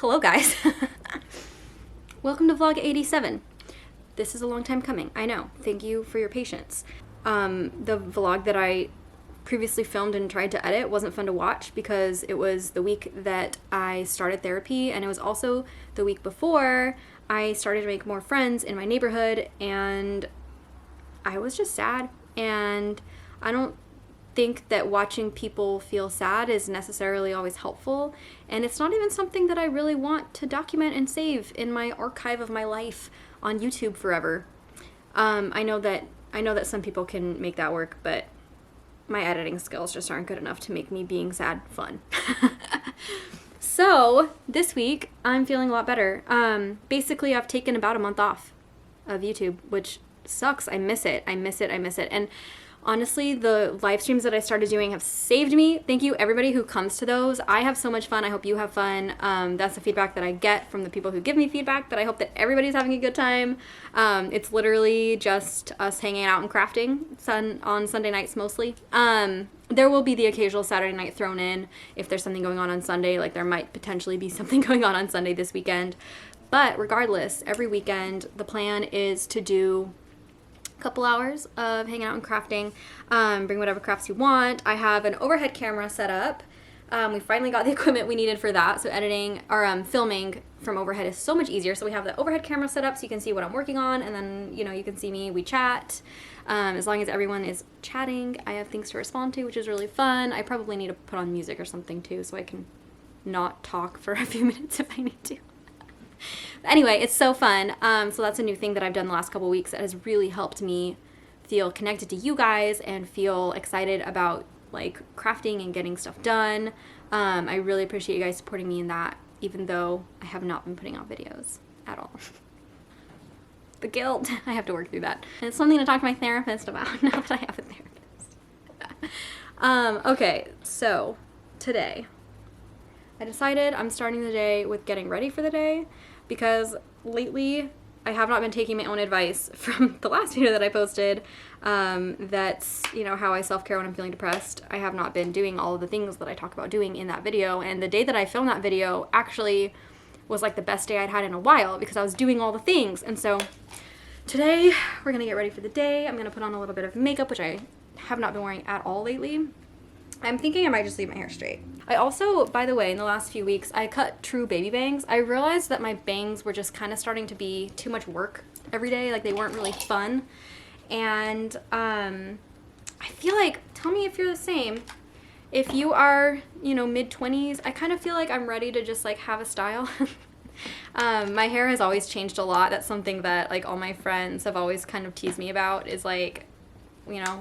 Hello guys. Welcome to vlog 87. This is a long time coming, I know. Thank you for your patience. The vlog that I previously filmed and tried to edit wasn't fun to watch because it was the week that I started therapy, and it was also the week before I started to make more friends in my neighborhood, and I was just sad. And I don't think that watching people feel sad is necessarily always helpful, and it's not even something that I really want to document and save in my archive of my life on YouTube forever. I know that some people can make that work, but my editing skills just aren't good enough to make me being sad fun. So this week I'm feeling a lot better. Basically I've taken about a month off of YouTube, which sucks. I miss it. And honestly, the live streams that I started doing have saved me. Thank you everybody who comes to those. I have so much fun. I hope you have fun. That's the feedback that I get from the people who give me feedback, that I hope that everybody's having a good time. It's literally just us hanging out and crafting on Sunday nights mostly. There will be the occasional Saturday night thrown in if there's something going on Sunday. Like there might potentially be something going on Sunday this weekend. But regardless, every weekend the plan is to do couple hours of hanging out and crafting. Bring whatever crafts you want. I have an overhead camera set up. We finally got the equipment we needed for that, so editing or filming from overhead is so much easier. So we have the overhead camera set up so you can see what I'm working on, and then you can see me. We chat. As long as everyone is chatting, I have things to respond to, which is really fun. I probably need to put on music or something too so I can not talk for a few minutes if I need to. Anyway, it's so fun. So that's a new thing that I've done the last couple weeks that has really helped me feel connected to you guys and feel excited about like crafting and getting stuff done. I really appreciate you guys supporting me in that, even though I have not been putting out videos at all. The guilt, I have to work through that. And it's something to talk to my therapist about now that I have a therapist. Okay, so today I decided I'm starting the day with getting ready for the day, because lately I have not been taking my own advice from the last video that I posted. That's, how I self-care when I'm feeling depressed. I have not been doing all of the things that I talk about doing in that video, and the day that I filmed that video actually was like the best day I'd had in a while because I was doing all the things. And so today we're gonna get ready for the day. I'm gonna put on a little bit of makeup, which I have not been wearing at all lately. I'm thinking I might just leave my hair straight. I also, by the way, in the last few weeks, I cut true baby bangs. I realized that my bangs were just kind of starting to be too much work every day. Like they weren't really fun. And I feel like, tell me if you're the same. If you are, mid-20s, I kind of feel like I'm ready to just like have a style. My hair has always changed a lot. That's something that like all my friends have always kind of teased me about, is like,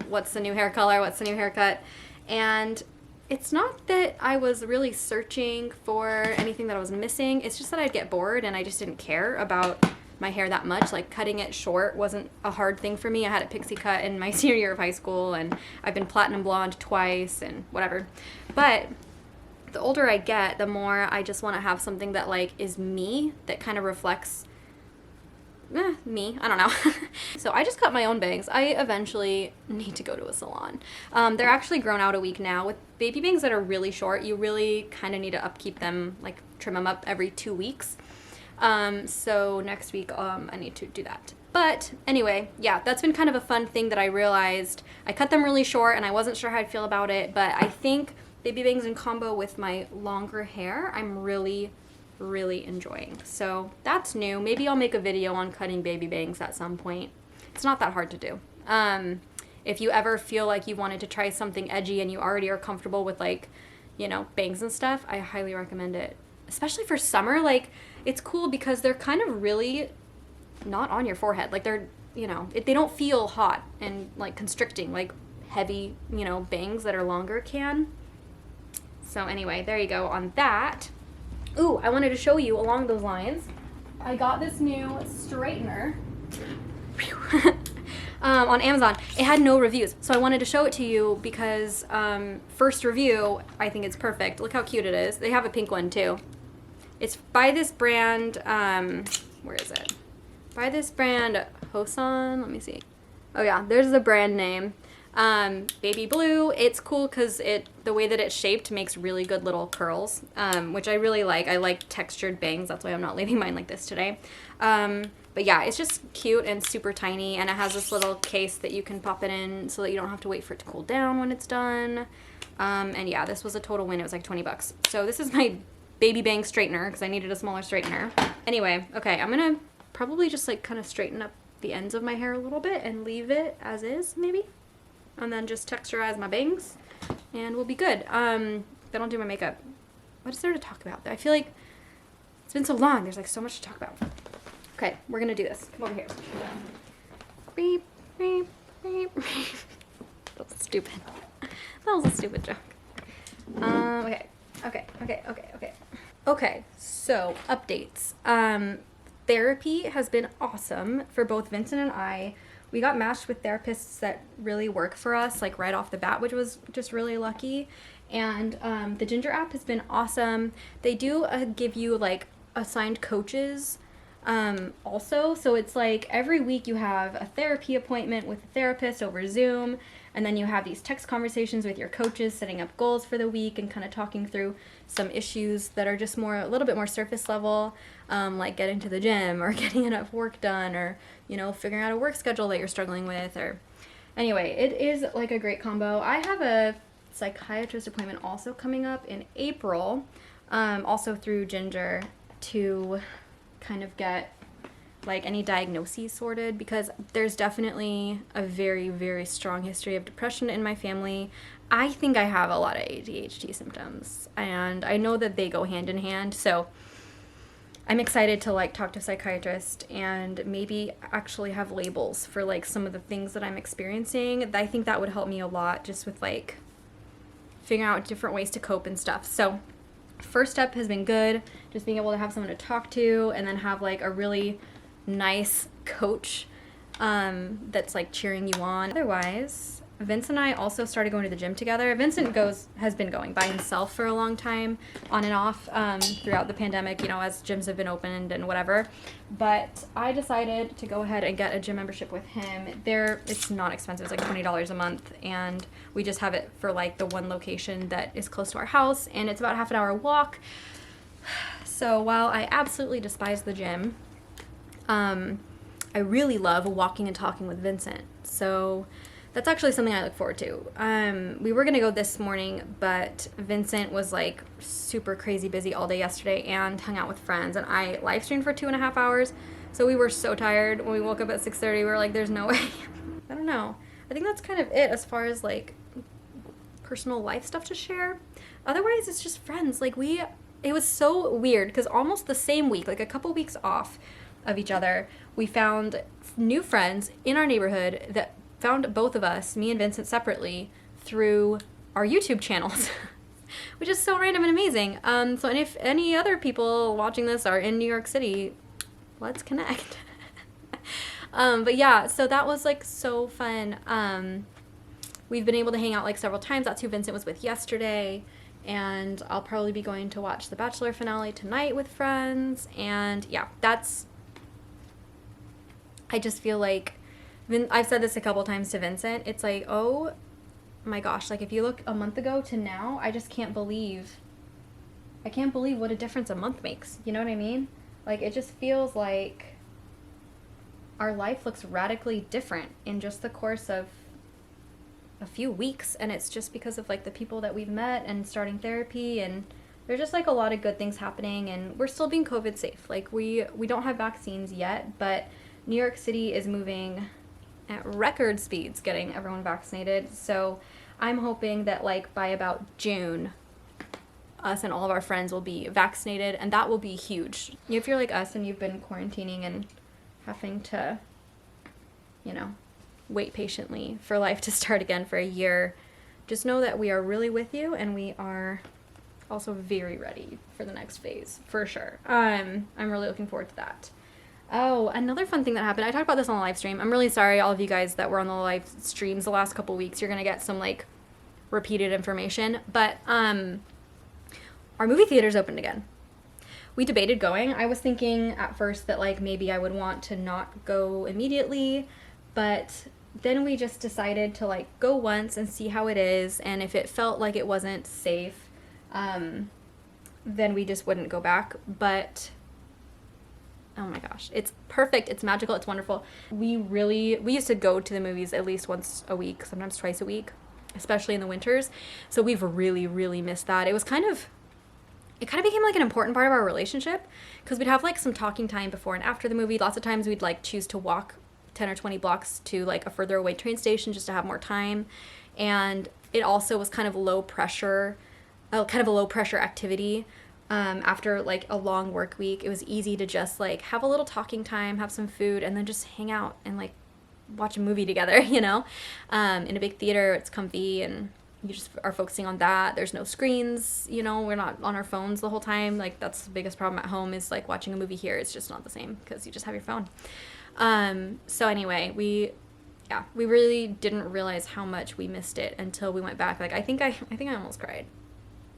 what's the new hair color? What's the new haircut? And it's not that I was really searching for anything that I was missing. It's just that I'd get bored and I just didn't care about my hair that much. Like cutting it short wasn't a hard thing for me. I had it pixie cut in my senior year of high school, and I've been platinum blonde twice and whatever. But the older I get, the more I just want to have something that like is me, that kind of reflects me. I don't know. So I just cut my own bangs. I eventually need to go to a salon. They're actually grown out a week now. With baby bangs that are really short, you really kind of need to upkeep them, like trim them up every 2 weeks. So next week I need to do that. But anyway, yeah, that's been kind of a fun thing that I realized. I cut them really short and I wasn't sure how I'd feel about it, but I think baby bangs in combo with my longer hair, I'm really enjoying. So that's new. Maybe I'll make a video on cutting baby bangs at some point. It's not that hard to do. If you ever feel like you wanted to try something edgy and you already are comfortable with like, bangs and stuff, I highly recommend it. Especially for summer, like it's cool because they're kind of really not on your forehead. Like they're, they don't feel hot and like constricting like heavy, bangs that are longer can. So anyway, there you go on that. Ooh, I wanted to show you along those lines. I got this new straightener on Amazon. It had no reviews, so I wanted to show it to you because first review, I think it's perfect. Look how cute it is. They have a pink one too. It's by this brand, where is it? By this brand, Hoson, let me see. Oh yeah, there's the brand name. Baby blue, it's cool because the way that it's shaped makes really good little curls, which I really like. I like textured bangs. That's why I'm not leaving mine like this today. But yeah, it's just cute and super tiny, and it has this little case that you can pop it in so that you don't have to wait for it to cool down when it's done. And yeah, this was a total win. It was like 20 bucks. So this is my baby bang straightener because I needed a smaller straightener. Anyway, okay, I'm gonna probably just like kind of straighten up the ends of my hair a little bit and leave it as is, maybe. And then just texturize my bangs and we'll be good. Then I'll do my makeup. What is there to talk about? I feel like it's been so long. There's like so much to talk about. Okay, we're gonna do this. Come over here. Beep, beep, beep, beep. That was stupid. That was a stupid joke. Okay, so updates. Therapy has been awesome for both Vincent and I. We got matched with therapists that really work for us, like right off the bat, which was just really lucky. And the Ginger app has been awesome. They do give you like assigned coaches also. So it's like every week you have a therapy appointment with a therapist over Zoom, and then you have these text conversations with your coaches, setting up goals for the week and kind of talking through some issues that are just a little bit more surface level, like getting to the gym or getting enough work done, or, you know, figuring out a work schedule that you're struggling with, or anyway, it is like a great combo. I have a psychiatrist appointment also coming up in April, also through Ginger, to kind of get like any diagnoses sorted, because there's definitely a very, very strong history of depression in my family. I think I have a lot of ADHD symptoms, and I know that they go hand in hand, so I'm excited to like talk to a psychiatrist and maybe actually have labels for like some of the things that I'm experiencing. I think that would help me a lot just with like figuring out different ways to cope and stuff. So first step has been good, just being able to have someone to talk to and then have like a really nice coach that's like cheering you on. Otherwise, Vince and I also started going to the gym together. Vincent has been going by himself for a long time, on and off, throughout the pandemic, you know, as gyms have been opened and whatever. But I decided to go ahead and get a gym membership with him. It's not expensive. It's like $20 a month, and we just have it for like the one location that is close to our house, and it's about half an hour walk. So while I absolutely despise the gym, I really love walking and talking with Vincent. So that's actually something I look forward to. We were going to go this morning, but Vincent was like super crazy busy all day yesterday and hung out with friends, and I live streamed for 2.5 hours. So we were so tired when we woke up at 6:30. We were like, there's no way. I don't know. I think that's kind of it as far as like personal life stuff to share. Otherwise, it's just friends. Like it was so weird because almost the same week, like a couple weeks off of each other, we found new friends in our neighborhood that found both of us, me and Vincent separately, through our YouTube channels, which is so random and amazing. So and if any other people watching this are in New York City, let's connect. But yeah, so that was like so fun. We've been able to hang out like several times. That's who Vincent was with yesterday. And I'll probably be going to watch the Bachelor finale tonight with friends. And yeah, I just feel like, I've said this a couple times to Vincent, it's like, oh my gosh, like if you look a month ago to now, I can't believe what a difference a month makes. You know what I mean? Like it just feels like our life looks radically different in just the course of a few weeks, and it's just because of like the people that we've met and starting therapy, and there's just like a lot of good things happening, and we're still being COVID safe. Like we don't have vaccines yet, but New York City is moving at record speeds getting everyone vaccinated. So I'm hoping that like by about June, us and all of our friends will be vaccinated, and that will be huge. If you're like us and you've been quarantining and having to, you know, wait patiently for life to start again for a year, just know that we are really with you, and we are also very ready for the next phase, for sure. I'm really looking forward to that. Oh, another fun thing that happened, I talked about this on the live stream. I'm really sorry, all of you guys that were on the live streams the last couple weeks. You're gonna get some like repeated information, but our movie theater's opened again. We debated going. I was thinking at first that like maybe I would want to not go immediately, but then we just decided to like go once and see how it is, and if it felt like it wasn't safe, then we just wouldn't go back. But oh my gosh, it's perfect, it's magical, it's wonderful. We used to go to the movies at least once a week, sometimes twice a week, especially in the winters. So we've really missed that. It kind of became like an important part of our relationship, because we'd have like some talking time before and after the movie. Lots of times we'd like choose to walk 10 or 20 blocks to like a further away train station just to have more time. And it also was kind of a low pressure activity. After like a long work week, it was easy to just like have a little talking time, have some food, and then just hang out and like watch a movie together, you know. In a big theater, it's comfy and you just are focusing on that. There's no screens, you know, we're not on our phones the whole time. Like that's the biggest problem at home, is like watching a movie here. It's just not the same because you just have your phone. So anyway, we really didn't realize how much we missed it until we went back. Like I think I almost cried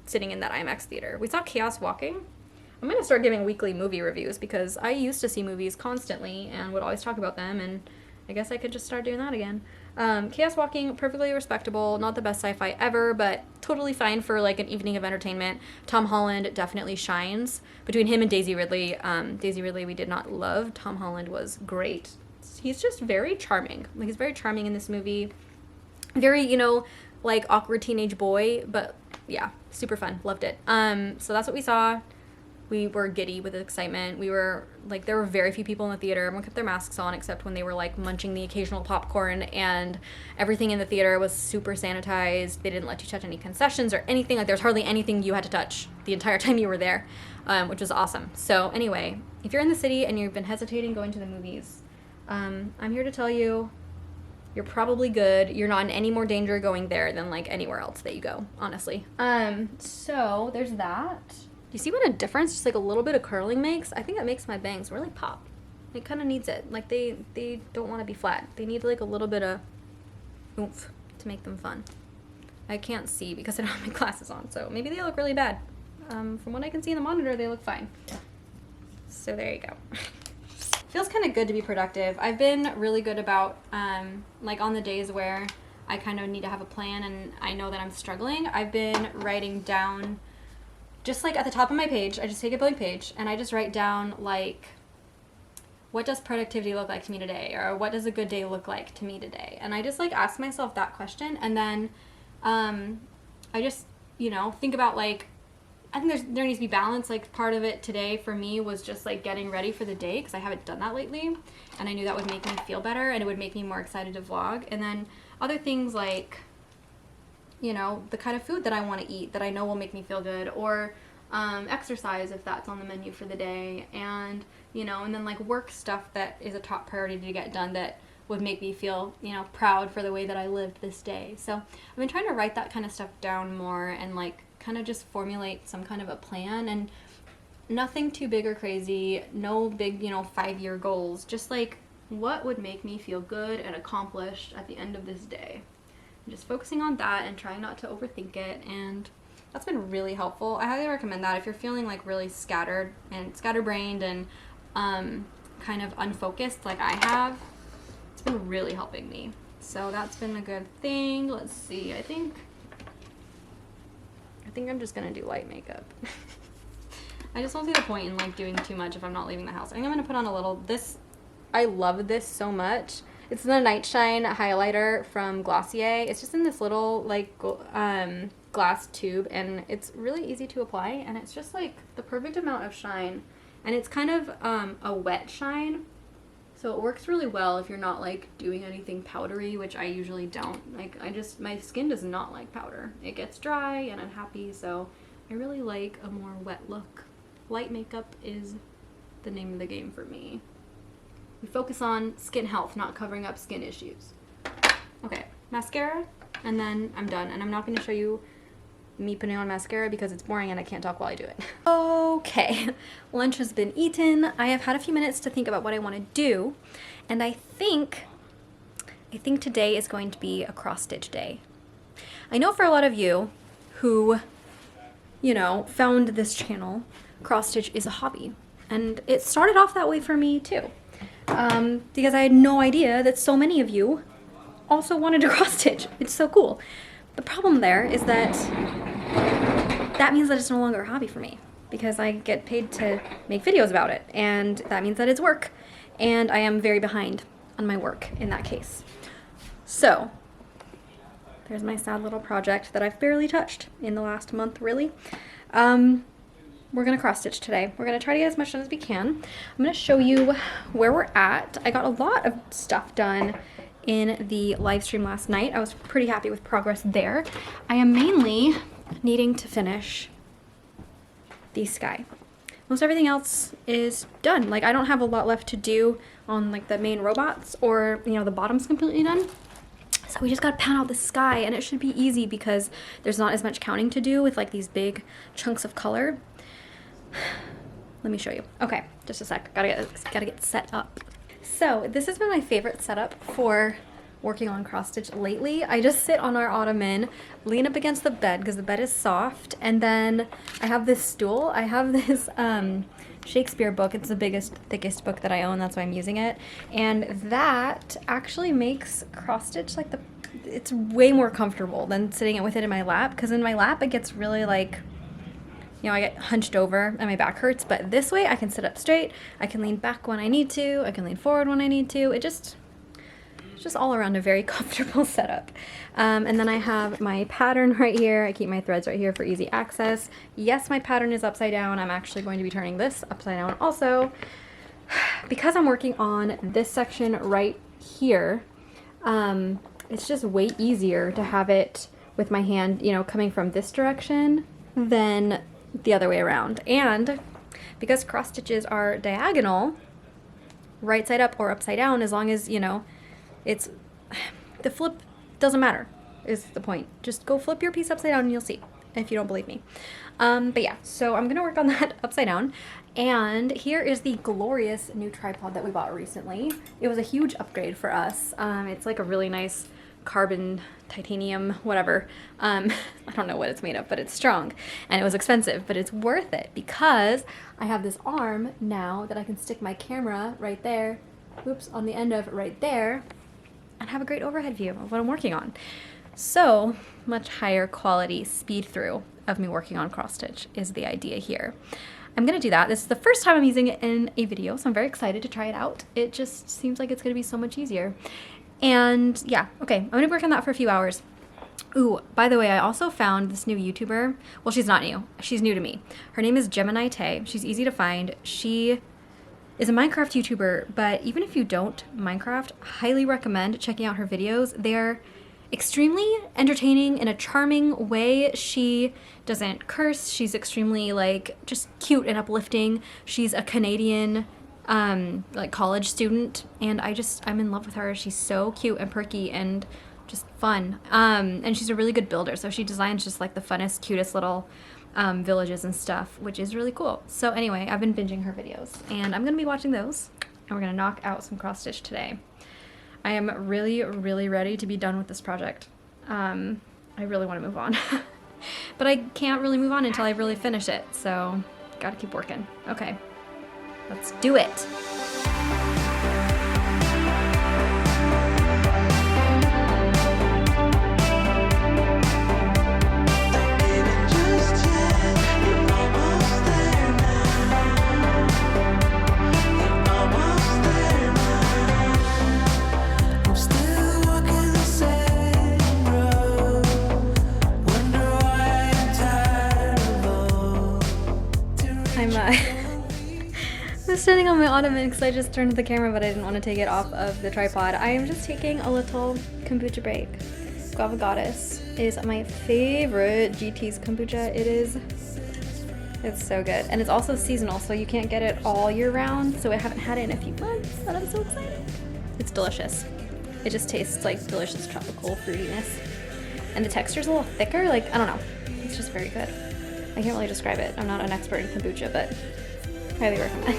sitting in that IMAX theater. We saw Chaos Walking. I'm going to start giving weekly movie reviews because I used to see movies constantly and would always talk about them, and I guess I could just start doing that again. Chaos Walking, perfectly respectable, not the best sci-fi ever, but totally fine for like an evening of entertainment. Tom Holland definitely shines. Between him and Daisy Ridley we did not love. Tom Holland was great. He's just very charming. Like he's very charming in this movie. Very, you know, like awkward teenage boy, but yeah, super fun. Loved it. So that's what we saw. We were giddy with excitement. We were like, there were very few people in the theater. Everyone kept their masks on except when they were like munching the occasional popcorn, and everything in the theater was super sanitized. They didn't let you touch any concessions or anything. Like there's hardly anything you had to touch the entire time you were there, which was awesome. So anyway, if you're in the city and you've been hesitating going to the movies, I'm here to tell you, you're probably good. You're not in any more danger going there than like anywhere else that you go, honestly. So there's that. Do you see what a difference just like a little bit of curling makes? I think it makes my bangs really pop. It kind of needs it. Like they don't want to be flat. They need like a little bit of oomph to make them fun. I can't see because I don't have my glasses on, so maybe they look really bad. From what I can see in the monitor, they look fine. So there you go. Feels kind of good to be productive. I've been really good about, like on the days where I kind of need to have a plan and I know that I'm struggling, I've been writing down, just like at the top of my page, I just take a blank page and I just write down like, what does productivity look like to me today? Or what does a good day look like to me today? And I just like ask myself that question, and then I just, you know, think about like, I think there needs to be balance. Like part of it today for me was just like getting ready for the day because I haven't done that lately, and I knew that would make me feel better and it would make me more excited to vlog. And then other things like, you know, the kind of food that I want to eat that I know will make me feel good, or exercise if that's on the menu for the day, and you know, and then like work stuff that is a top priority to get done that would make me feel, you know, proud for the way that I lived this day. So I've been trying to write that kind of stuff down more and like kind of just formulate some kind of a plan, and nothing too big or crazy, no big, you know, 5-year goals, just like what would make me feel good and accomplished at the end of this day. I'm just focusing on that and trying not to overthink it, and that's been really helpful. I highly recommend that if you're feeling like really scatterbrained and kind of unfocused like I have. It's been really helping me. So that's been a good thing. Let's see, I think I'm just gonna do light makeup. I just don't see the point in like doing too much if I'm not leaving the house. I think I'm gonna put on a little, I love this so much. It's the Night Shine highlighter from Glossier. It's just in this little like glass tube, and it's really easy to apply, and it's just like the perfect amount of shine, and it's kind of a wet shine, so it works really well if you're not like doing anything powdery, which I usually don't. Like my skin does not like powder. It gets dry and unhappy, so I really like a more wet look. Light makeup is the name of the game for me. We focus on skin health, not covering up skin issues. Okay, mascara, and then I'm done, and I'm not going to show you me putting on mascara because it's boring and I can't talk while I do it. Okay, lunch has been eaten. I have had a few minutes to think about what I want to do, and I think today is going to be a cross-stitch day. I know for a lot of you who, you know, found this channel, cross-stitch is a hobby, and it started off that way for me too, because I had no idea that so many of you also wanted to cross stitch. It's so cool. The problem there is that that means that it's no longer a hobby for me because I get paid to make videos about it, and that means that it's work, and I am very behind on my work in that case. So there's my sad little project that I've barely touched in the last month, really. We're gonna cross stitch today. We're gonna try to get as much done as we can. I'm gonna show you where we're at. I got a lot of stuff done in the live stream last night. I was pretty happy with progress there. I am mainly needing to finish the sky. Most everything else is done. Like, I don't have a lot left to do on like the main robots, or you know, the bottom's completely done. So we just gotta pan out the sky, and it should be easy because there's not as much counting to do with like these big chunks of color. Let me show you. Okay, just a sec. Gotta get set up. So this has been my favorite setup for working on cross stitch lately. I just sit on our ottoman, lean up against the bed because the bed is soft, and then I have this stool. I have this Shakespeare book. It's the biggest, thickest book that I own. That's why I'm using it. And that actually makes cross stitch like it's way more comfortable than sitting with it in my lap, because in my lap it gets really like, you know, I get hunched over and my back hurts, but this way I can sit up straight, I can lean back when I need to, I can lean forward when I need to. It's just all around a very comfortable setup. And then I have my pattern right here. I keep my threads right here for easy access. Yes, my pattern is upside down. I'm actually going to be turning this upside down also. Because I'm working on this section right here, it's just way easier to have it with my hand, you know, coming from this direction than the other way around. And because cross stitches are diagonal, right side up or upside down, as long as, you know, it's the flip doesn't matter is the point. Just go flip your piece upside down and you'll see, if you don't believe me. But yeah, so I'm gonna work on that upside down. And here is the glorious new tripod that we bought recently. It was a huge upgrade for us. It's like a really nice carbon, titanium, whatever. I don't know what it's made of, but it's strong, and it was expensive, but it's worth it because I have this arm now that I can stick my camera right there, oops, on the end of right there, and have a great overhead view of what I'm working on. So much higher quality speed through of me working on cross stitch is the idea here. I'm gonna do that. This is the first time I'm using it in a video, so I'm very excited to try it out. It just seems like it's gonna be so much easier. And yeah, okay, I'm gonna work on that for a few hours. Ooh, by the way, I also found this new YouTuber. Well, she's not new. She's new to me. Her name is Gemini Tay. She's easy to find. She is a Minecraft YouTuber, but even if you don't Minecraft, highly recommend checking out her videos. They're extremely entertaining in a charming way. She doesn't curse. She's extremely like just cute and uplifting. She's a Canadian like college student, and I'm in love with her. She's so cute and perky and just fun. And she's a really good builder, so she designs just like the funnest, cutest little villages and stuff, which is really cool. So anyway, I've been binging her videos, and I'm gonna be watching those, and we're gonna knock out some cross stitch today. I am really, really ready to be done with this project. I really want to move on, but I can't really move on until I really finish it, so gotta keep working. Okay, let's do it. I'm standing on my ottoman because I just turned the camera, but I didn't want to take it off of the tripod. I am just taking a little kombucha break. Guava Goddess is my favorite GT's kombucha. It's so good. And it's also seasonal, so you can't get it all year round, so I haven't had it in a few months, and I'm so excited. It's delicious. It just tastes like delicious tropical fruitiness. And the texture's a little thicker, like, I don't know. It's just very good. I can't really describe it. I'm not an expert in kombucha, but highly recommend.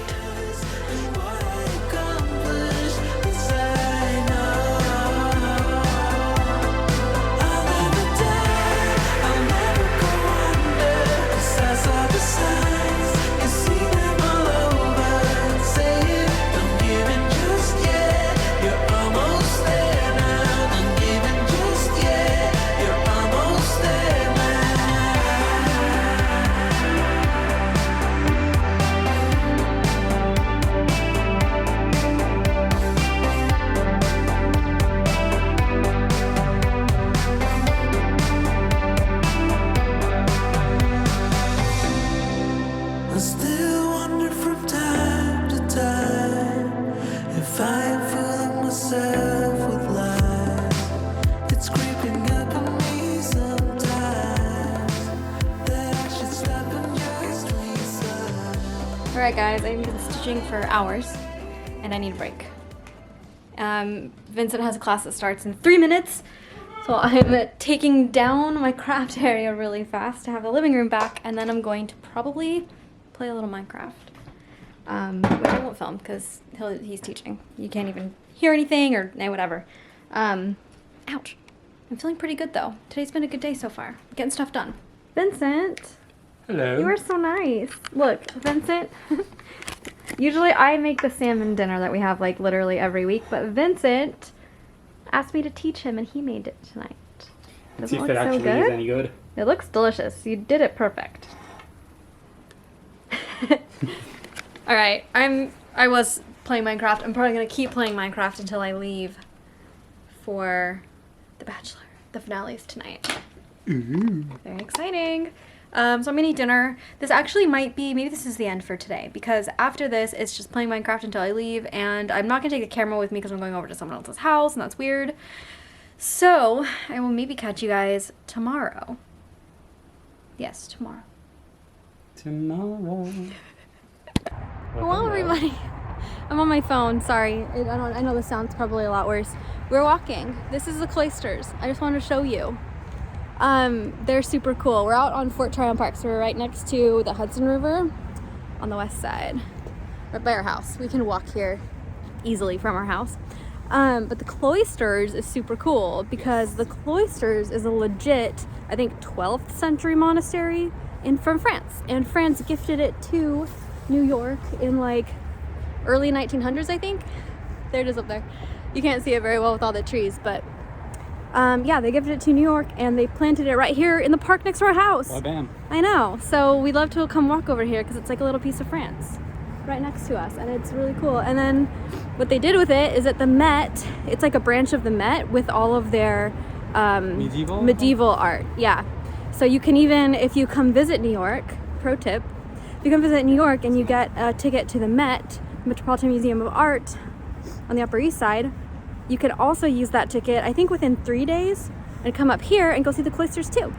Alright guys, I've been stitching for hours and I need a break. Vincent has a class that starts in 3 minutes, so I'm taking down my craft area really fast to have the living room back, and then I'm going to probably play a little Minecraft. Which I won't film because he's teaching. You can't even hear anything or whatever. Ouch. I'm feeling pretty good though. Today's been a good day so far. Getting stuff done. Vincent. Hello. You are so nice. Look, Vincent. Usually I make the salmon dinner that we have like literally every week, but Vincent asked me to teach him and he made it tonight. Let's see if it actually is any good. It looks delicious. You did it perfect. Alright, I was playing Minecraft. I'm probably gonna keep playing Minecraft until I leave for The Bachelor. The finale's tonight. Ooh. Very exciting. So I'm gonna eat dinner. This actually might be, maybe this is the end for today, because after this it's just playing Minecraft until I leave, and I'm not gonna take the camera with me because I'm going over to someone else's house and that's weird. So I will maybe catch you guys tomorrow. Yes, tomorrow. Tomorrow. Hello everybody. I'm on my phone, sorry. I know the sound's probably a lot worse. We're walking. This is the cloisters. I just wanted to show you. They're super cool. We're out on Fort Tryon Park, so we're right next to the Hudson River on the west side, right by our house. We can walk here easily from our house. But the cloisters is super cool because the cloisters is a legit, I think, 12th century monastery from France. And France gifted it to New York in like early 1900s, I think. There it is up there. You can't see it very well with all the trees, but yeah, they gifted it to New York and they planted it right here in the park next to our house. Well, bam. I know. So we'd love to come walk over here because it's like a little piece of France right next to us, and it's really cool. And then what they did with it is that the Met, it's like a branch of the Met with all of their medieval art. Yeah. So you can even, if you come visit New York, pro tip, if you come visit New York and you get a ticket to the Met, Metropolitan Museum of Art on the Upper East Side, you could also use that ticket, I think within 3 days, and come up here and go see the cloisters too.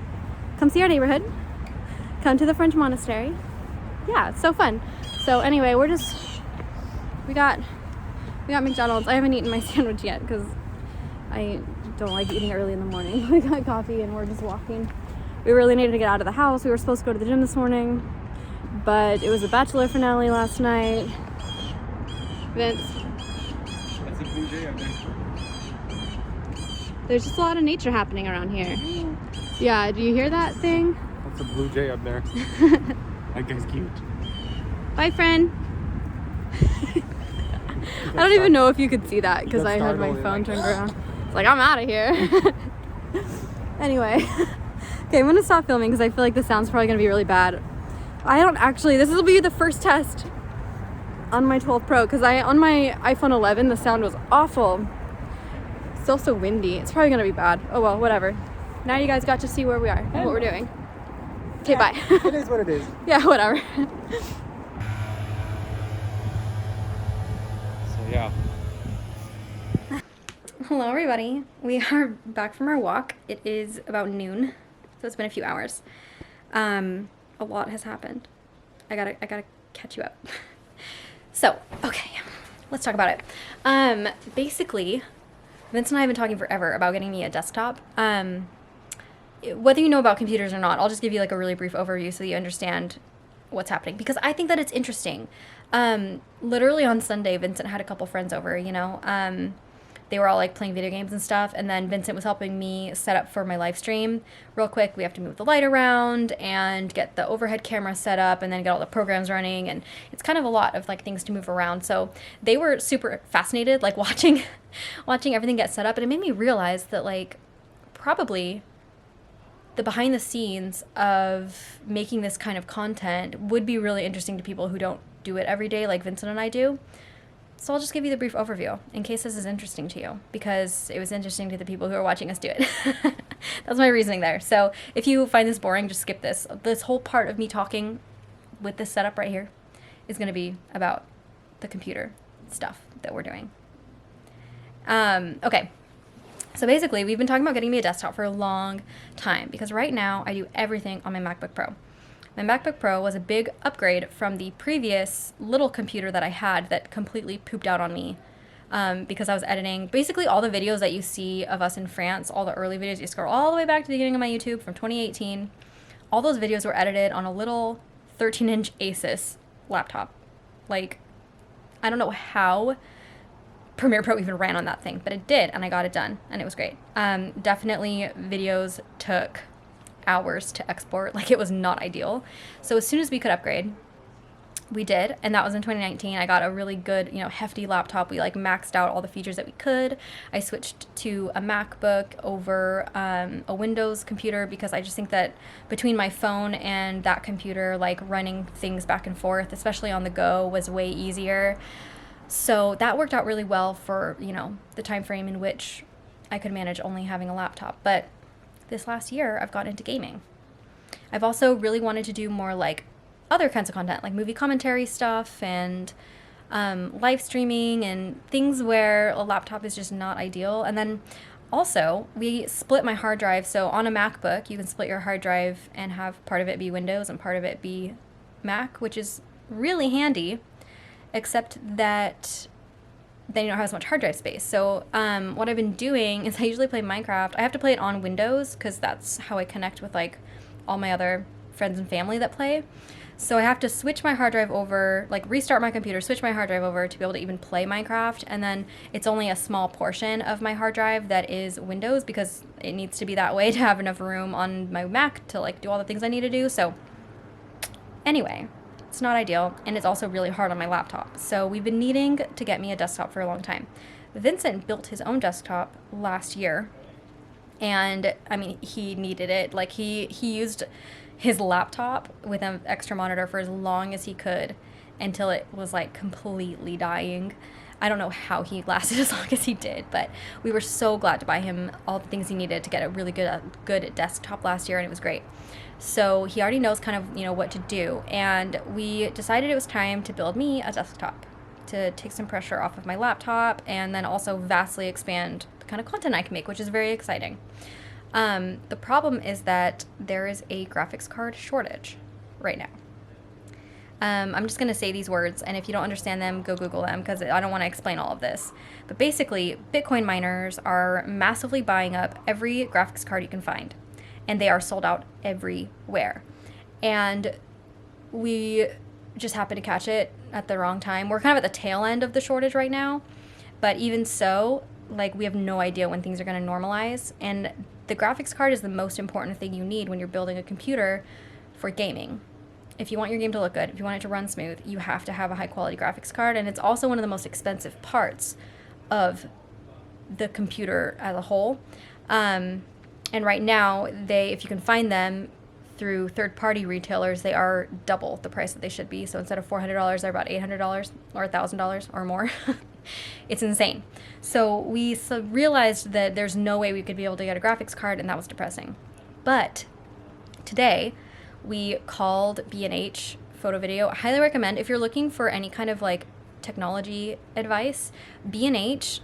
Come see our neighborhood. Come to the French monastery. Yeah, it's so fun. So anyway, we got McDonald's. I haven't eaten my sandwich yet because I don't like eating early in the morning. We got coffee and we're just walking. We really needed to get out of the house. We were supposed to go to the gym this morning, but it was a Bachelor finale last night. Vince. That's a blue jay up there. There's just a lot of nature happening around here. Yeah, do you hear that thing? That's a blue jay up there. That guy's cute. Bye, friend. I don't even know if you could see that because I had my phone turned around. It's like, I'm out of here. Anyway. Okay, I'm going to stop filming because I feel like the sound's probably going to be really bad. This will be the first test on my 12 Pro because on my iPhone 11 the sound was awful. It's also windy. It's probably gonna be bad. Oh well, whatever. Now you guys got to see where we are and what we're doing. Okay, bye. It is what it is. Yeah, whatever. So yeah. Hello everybody. We are back from our walk. It is about noon, so it's been a few hours. A lot has happened. I gotta catch you up. So, okay, let's talk about it. Basically, Vince and I have been talking forever about getting me a desktop. Whether you know about computers or not, I'll just give you like a really brief overview so that you understand what's happening, because I think that it's interesting. Literally on Sunday, Vincent had a couple friends over, you know. They were all like playing video games and stuff, and then Vincent was helping me set up for my live stream. Real quick, we have to move the light around and get the overhead camera set up and then get all the programs running, and it's kind of a lot of like things to move around. So they were super fascinated, like watching everything get set up, and it made me realize that like probably the behind the scenes of making this kind of content would be really interesting to people who don't do it every day like Vincent and I do. So I'll just give you the brief overview in case this is interesting to you, because it was interesting to the people who are watching us do it. That's my reasoning there. So if you find this boring, just skip this. This whole part of me talking with this setup right here is going to be about the computer stuff that we're doing. Okay. So basically, we've been talking about getting me a desktop for a long time, because right now I do everything on my MacBook Pro. My MacBook Pro was a big upgrade from the previous little computer that I had that completely pooped out on me because I was editing basically all the videos that you see of us in France, all the early videos. You scroll all the way back to the beginning of my YouTube from 2018. All those videos were edited on a little 13-inch Asus laptop. Like, I don't know how Premiere Pro even ran on that thing, but it did, and I got it done, and it was great. Definitely videos took hours to export. Like, it was not ideal. So as soon as we could upgrade, we did, and that was in 2019. I got a really good, hefty laptop. We like maxed out all the features that we could. I switched to a MacBook over a Windows computer because I just think that between my phone and that computer, like running things back and forth, especially on the go, was way easier. So that worked out really well for, the time frame in which I could manage only having a laptop. But this last year, I've gotten into gaming. I've also really wanted to do more like other kinds of content, like movie commentary stuff and live streaming and things where a laptop is just not ideal. And then also, we split my hard drive. So on a MacBook, you can split your hard drive and have part of it be Windows and part of it be Mac, which is really handy, except that then you don't have as much hard drive space. So what I've been doing is I usually play Minecraft. I have to play it on Windows because that's how I connect with like all my other friends and family that play. So I have to switch my hard drive over, like restart my computer, switch my hard drive over to be able to even play Minecraft. And then it's only a small portion of my hard drive that is Windows because it needs to be that way to have enough room on my Mac to like do all the things I need to do. So anyway, it's not ideal, and it's also really hard on my laptop. So we've been needing to get me a desktop for a long time. Vincent built his own desktop last year, and I mean, he needed it. Like he used his laptop with an extra monitor for as long as he could until it was like completely dying. I don't know how he lasted as long as he did, but we were so glad to buy him all the things he needed to get a really good desktop last year, and it was great. So he already knows kind of, what to do, and we decided it was time to build me a desktop to take some pressure off of my laptop and then also vastly expand the kind of content I can make, which is very exciting. The problem is that there is a graphics card shortage right now. I'm just going to say these words, and if you don't understand them, go Google them because I don't want to explain all of this. But basically, Bitcoin miners are massively buying up every graphics card you can find, and they are sold out everywhere. And we just happened to catch it at the wrong time. We're kind of at the tail end of the shortage right now, but even so, like, we have no idea when things are going to normalize, and the graphics card is the most important thing you need when you're building a computer for gaming. If you want your game to look good, if you want it to run smooth, you have to have a high quality graphics card, and it's also one of the most expensive parts of the computer as a whole. And right now, if you can find them through third-party retailers, they are double the price that they should be. So instead of $400, they're about $800 or $1,000 or more. It's insane. So we realized that there's no way we could be able to get a graphics card, and that was depressing. But today, we called B&H Photo Video. I highly recommend if you're looking for any kind of like technology advice. B&H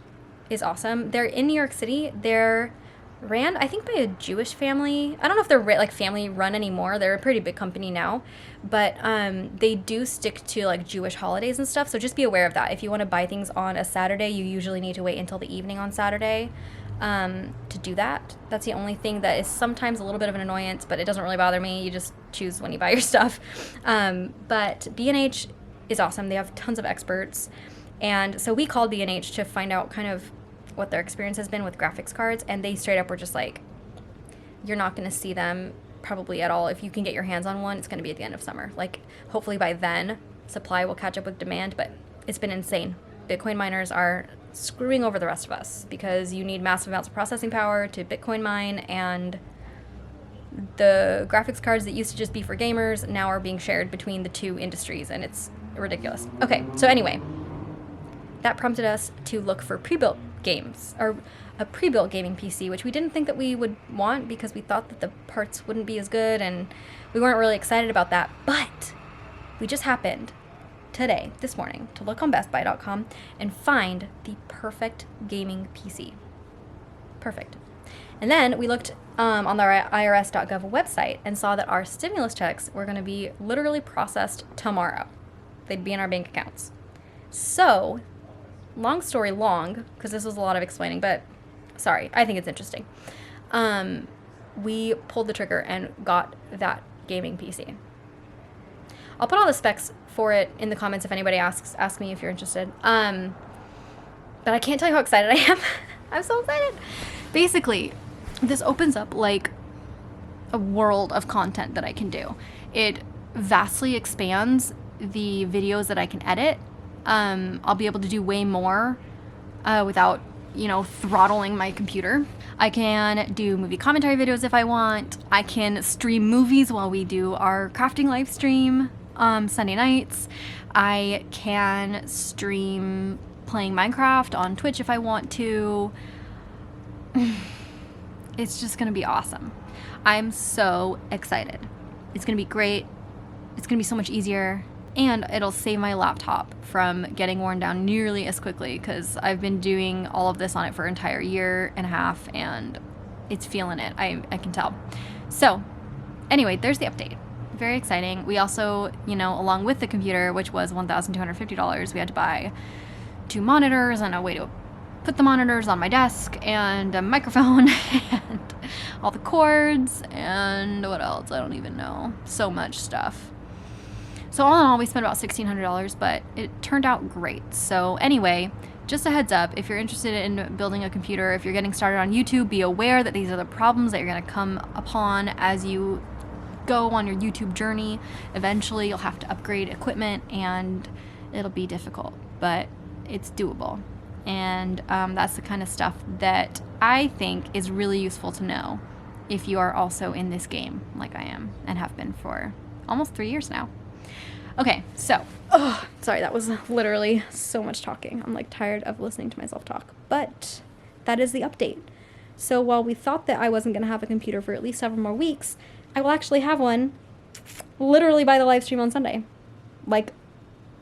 is awesome. They're in New York City. They're ran, I think, by a Jewish family. I don't know if they're like family run anymore. They're a pretty big company now, but they do stick to like Jewish holidays and stuff. So just be aware of that. If you want to buy things on a Saturday, you usually need to wait until the evening on Saturday to do that. That's the only thing that is sometimes a little bit of an annoyance, but it doesn't really bother me. You just choose when you buy your stuff. But B&H is awesome. They have tons of experts. And so we called B&H to find out kind of what their experience has been with graphics cards, and they straight up were just like, you're not going to see them probably at all. If you can get your hands on one, it's going to be at the end of summer. Like, hopefully by then, supply will catch up with demand, but it's been insane. Bitcoin miners are screwing over the rest of us because you need massive amounts of processing power to Bitcoin mine, and the graphics cards that used to just be for gamers now are being shared between the two industries, and it's ridiculous. Okay, so anyway, that prompted us to look for pre-built games, or a pre-built gaming PC, which we didn't think that we would want because we thought that the parts wouldn't be as good, and we weren't really excited about that. But we just happened today, this morning, to look on bestbuy.com and find the perfect gaming PC. Perfect. And then we looked on the IRS.gov website and saw that our stimulus checks were going to be literally processed tomorrow. They'd be in our bank accounts. So, long story long, because this was a lot of explaining, but sorry, I think it's interesting. We pulled the trigger and got that gaming PC. I'll put all the specs for it in the comments if anybody asks me if you're interested. But I can't tell you how excited I am. I'm so excited. Basically, this opens up like a world of content that I can do. It vastly expands the videos that I can edit. I'll be able to do way more without, throttling my computer. I can do movie commentary videos if I want. I can stream movies while we do our crafting live stream Sunday nights. I can stream playing Minecraft on Twitch if I want to. It's just gonna be awesome. I'm so excited. It's gonna be great. It's gonna be so much easier. And it'll save my laptop from getting worn down nearly as quickly because I've been doing all of this on it for an entire year and a half and it's feeling it. I can tell. So anyway, there's the update. Very exciting. We also, along with the computer, which was $1,250, we had to buy 2 monitors and a way to put the monitors on my desk and a microphone and all the cords and what else? I don't even know. So much stuff. So all in all, we spent about $1,600, but it turned out great. So anyway, just a heads up, if you're interested in building a computer, if you're getting started on YouTube, be aware that these are the problems that you're going to come upon as you go on your YouTube journey. Eventually, you'll have to upgrade equipment, and it'll be difficult, but it's doable. And that's the kind of stuff that I think is really useful to know if you are also in this game like I am and have been for almost 3 years now. Okay, so, sorry, that was literally so much talking. I'm like tired of listening to myself talk, but that is the update. So while we thought that I wasn't going to have a computer for at least several more weeks, I will actually have one literally by the live stream on Sunday. Like,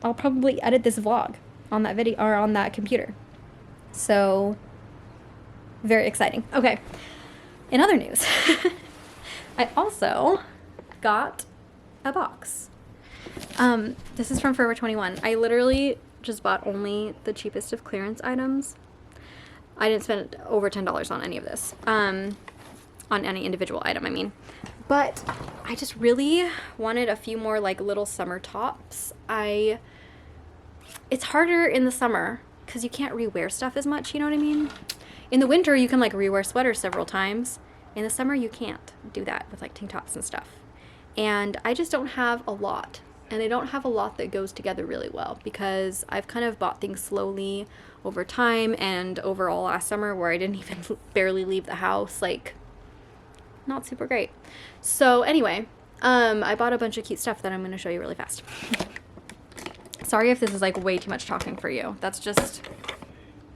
I'll probably edit this vlog on that video or on that computer. So, very exciting. Okay, in other news, I also got a box. This is from Forever 21. I literally just bought only the cheapest of clearance items. I didn't spend over $10 on any of this. On any individual item, I mean. But I just really wanted a few more like little summer tops. It's harder in the summer because you can't rewear stuff as much, you know what I mean? In the winter, you can like rewear sweaters several times. In the summer, you can't do that with like tank tops and stuff. And I just don't have a lot. And I don't have a lot that goes together really well because I've kind of bought things slowly over time and overall last summer where I didn't even barely leave the house, like not super great. So anyway, I bought a bunch of cute stuff that I'm going to show you really fast. Sorry if this is like way too much talking for you. That's just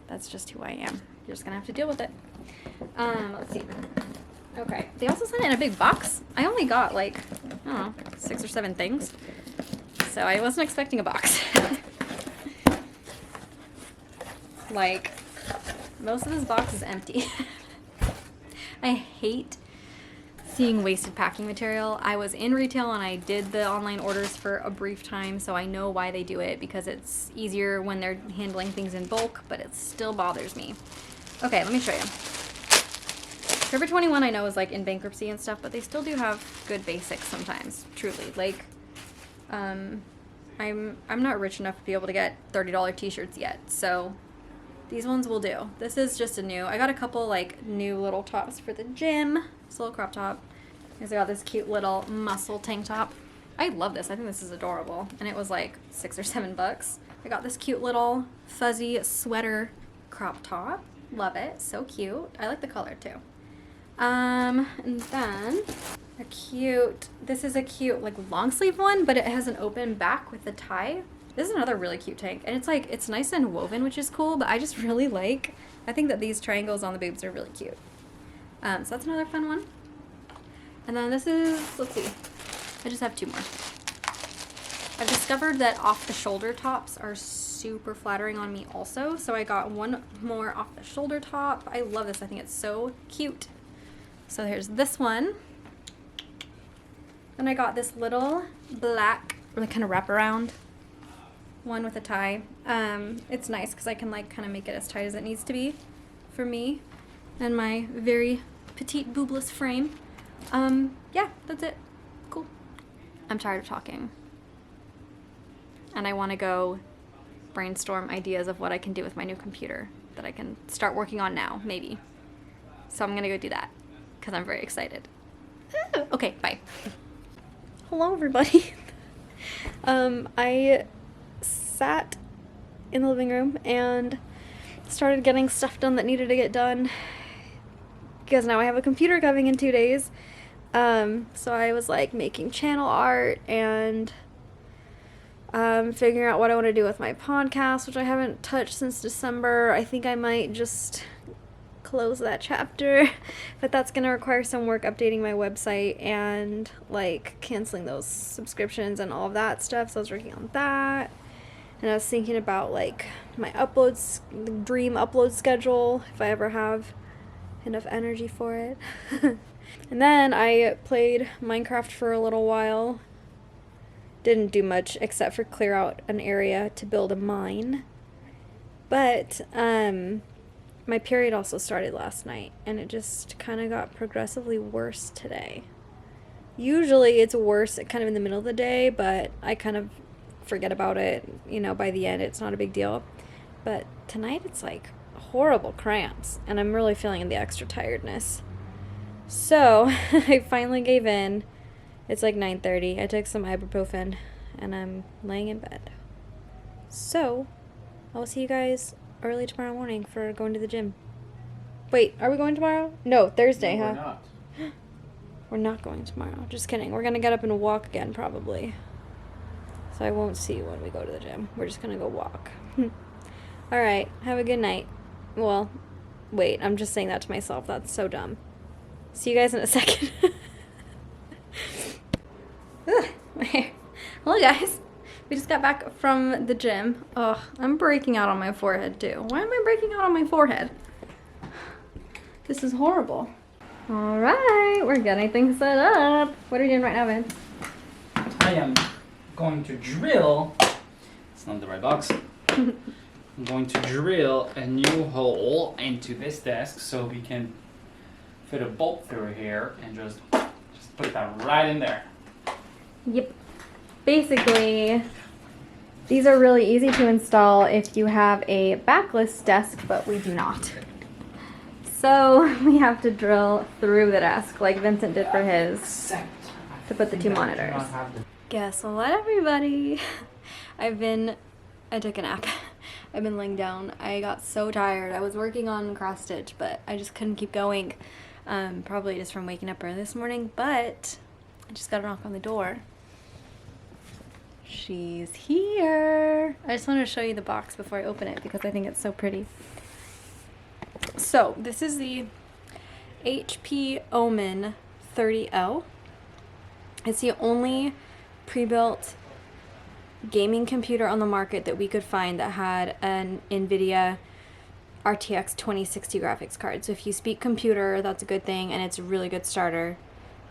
who I am. You're just going to have to deal with it. Let's see. Okay. They also sent it in a big box. I only got like, I don't know, 6 or 7 things. So I wasn't expecting a box. Like, most of this box is empty. I hate seeing wasted packing material. I was in retail and I did the online orders for a brief time, so I know why they do it because it's easier when they're handling things in bulk, but it still bothers me. Okay, let me show you. Forever 21 I know is like in bankruptcy and stuff, but they still do have good basics sometimes, truly. Like, I'm not rich enough to be able to get $30 t-shirts yet, so these ones will do. This is just a new, I got a couple like new little tops for the gym. This little crop top. Because I got this cute little muscle tank top. I love this. I think this is adorable. And it was like $6 or $7. I got this cute little fuzzy sweater crop top. Love it. So cute. I like the color too. And then this is a cute like long sleeve one, but it has an open back with a tie. This is another really cute tank. And it's like, it's nice and woven, which is cool, but I just really like, I think that these triangles on the boobs are really cute. So that's another fun one. And then this is, let's see, I just have 2 more. I've discovered that off the shoulder tops are super flattering on me also. So I got one more off the shoulder top. I love this. I think it's so cute. So here's this one. And I got this little black, really kind of wraparound one with a tie. It's nice because I can like kind of make it as tight as it needs to be for me and my very petite boobless frame. Yeah, that's it. Cool. I'm tired of talking. And I want to go brainstorm ideas of what I can do with my new computer that I can start working on now, maybe. So I'm going to go do that because I'm very excited. Okay, bye. Hello, everybody. I sat in the living room and started getting stuff done that needed to get done because now I have a computer coming in 2 days. So I was like making channel art and figuring out what I want to do with my podcast, which I haven't touched since December. I think I might just close that chapter, but that's going to require some work updating my website and like canceling those subscriptions and all of that stuff. So I was working on that. And I was thinking about like my uploads, the dream upload schedule, if I ever have enough energy for it. And then I played Minecraft for a little while. Didn't do much except for clear out an area to build a mine. But my period also started last night, and it just kind of got progressively worse today. Usually it's worse kind of in the middle of the day, but I kind of forget about it. You know, by the end it's not a big deal. But tonight it's like horrible cramps, and I'm really feeling the extra tiredness. So I finally gave in. It's like 9:30. I took some ibuprofen, and I'm laying in bed. So I'll see you guys early tomorrow morning for going to the gym. Wait, are we going tomorrow? No, Thursday, No, huh? we're not. We're not going tomorrow. Just kidding. We're gonna get up and walk again, probably. So I won't see you when we go to the gym. We're just gonna go walk. Alright, have a good night. Well, wait, I'm just saying that to myself. That's so dumb. See you guys in a second. Ugh, my hair. Hello, guys. We just got back from the gym. Ugh, I'm breaking out on my forehead, too. Why am I breaking out on my forehead? This is horrible. All right, we're getting things set up. What are you doing right now, Vince? I am going to drill. It's not the right box. I'm going to drill a new hole into this desk so we can fit a bolt through here and just put that right in there. Yep. Basically, these are really easy to install if you have a backless desk, but we do not. So we have to drill through the desk like Vincent did for his Except to put the two monitors. Guess what, everybody? I took a nap. I've been laying down. I got so tired. I was working on cross stitch, but I just couldn't keep going. Probably just from waking up early this morning, but I just got a knock on the door. She's here. I just wanted to show you the box before I open it because I think it's so pretty. So this is the HP Omen 30L. It's the only pre-built gaming computer on the market that we could find that had an NVIDIA RTX 2060 graphics card. So if you speak computer, that's a good thing, and it's a really good starter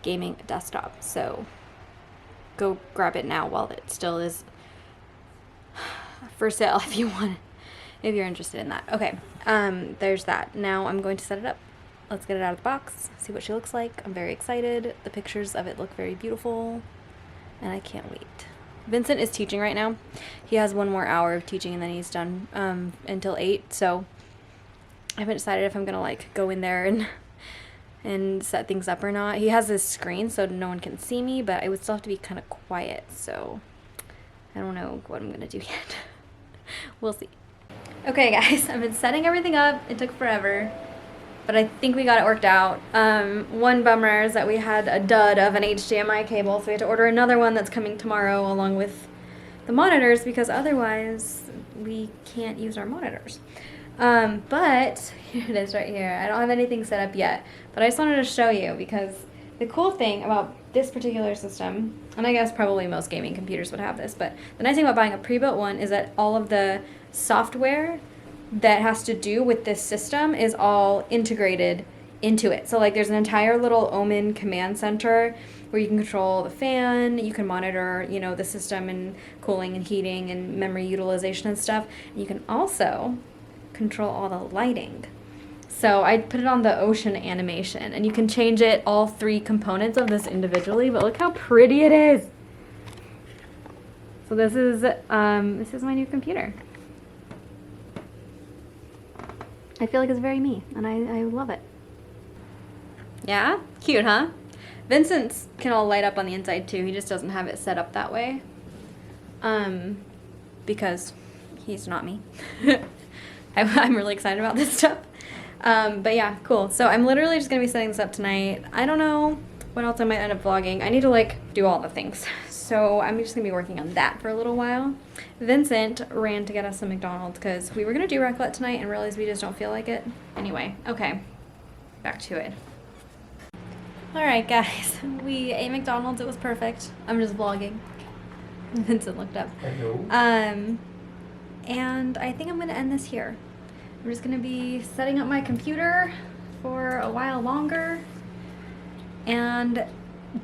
gaming desktop. So go grab it now while it still is for sale if you want it, if you're interested in that. Okay, there's that. Now I'm going to set it up. Let's get it out of the box, see what she looks like. I'm very excited. The pictures of it look very beautiful, and I can't wait. Vincent is teaching right now. He has 1 more hour of teaching, and then he's done until 8, so I haven't decided if I'm gonna like go in there and set things up or not. He has this screen so no one can see me, but I would still have to be kind of quiet, so I don't know what I'm gonna do yet. We'll see. Okay guys, I've been setting everything up. It took forever, but I think we got it worked out. One bummer is that we had a dud of an HDMI cable, so we had to order another one that's coming tomorrow along with the monitors because otherwise we can't use our monitors. But here it is right here. I don't have anything set up yet, but I just wanted to show you because the cool thing about this particular system, and I guess probably most gaming computers would have this, but the nice thing about buying a pre-built one is that all of the software that has to do with this system is all integrated into it. So like there's an entire little Omen command center where you can control the fan, you can monitor, you know, the system and cooling and heating and memory utilization and stuff. And you can also control all the lighting. So I put it on the ocean animation, and you can change it, all 3 components of this individually, but look how pretty it is. So this is my new computer. I feel like it's very me, and I love it. Yeah? Cute, huh? Vincent's can all light up on the inside too. He just doesn't have it set up that way. Because he's not me. I'm really excited about this stuff. But yeah, cool. So I'm literally just gonna be setting this up tonight. I don't know what else I might end up vlogging. I need to like do all the things. So I'm just gonna be working on that for a little while. Vincent ran to get us some McDonald's because we were gonna do raclette tonight and realized we just don't feel like it. Anyway, okay, back to it. All right, guys, we ate McDonald's. It was perfect. I'm just vlogging. Vincent looked up. Hello. And I think I'm gonna end this here. I'm just gonna be setting up my computer for a while longer and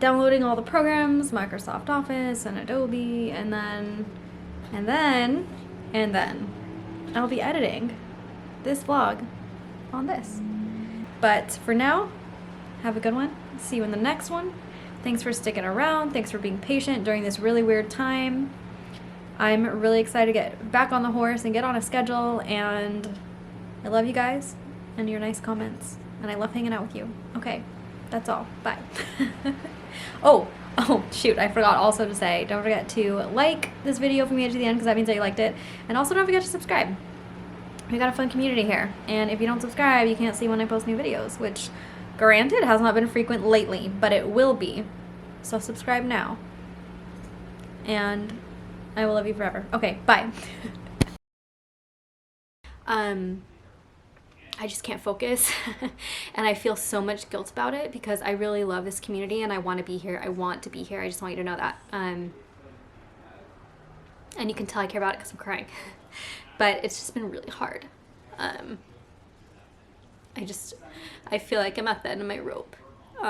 downloading all the programs, Microsoft Office and Adobe, and then I'll be editing this vlog on this. But for now, have a good one. See you in the next one. Thanks for sticking around. Thanks for being patient during this really weird time. I'm really excited to get back on the horse and get on a schedule, and I love you guys and your nice comments, and I love hanging out with you. Okay, that's all. Bye. Oh, shoot, I forgot also to say, don't forget to like this video from the edge to the end because that means that you liked it, and also don't forget to subscribe. We got a fun community here, and if you don't subscribe, you can't see when I post new videos, which, granted, has not been frequent lately, but it will be. So subscribe now, and I will love you forever. Okay, bye. I just can't focus and I feel so much guilt about it because I really love this community and I want to be here. I want to be here. I just want you to know that. And you can tell I care about it because I'm crying. But it's just been really hard. I feel like I'm at the end of my rope.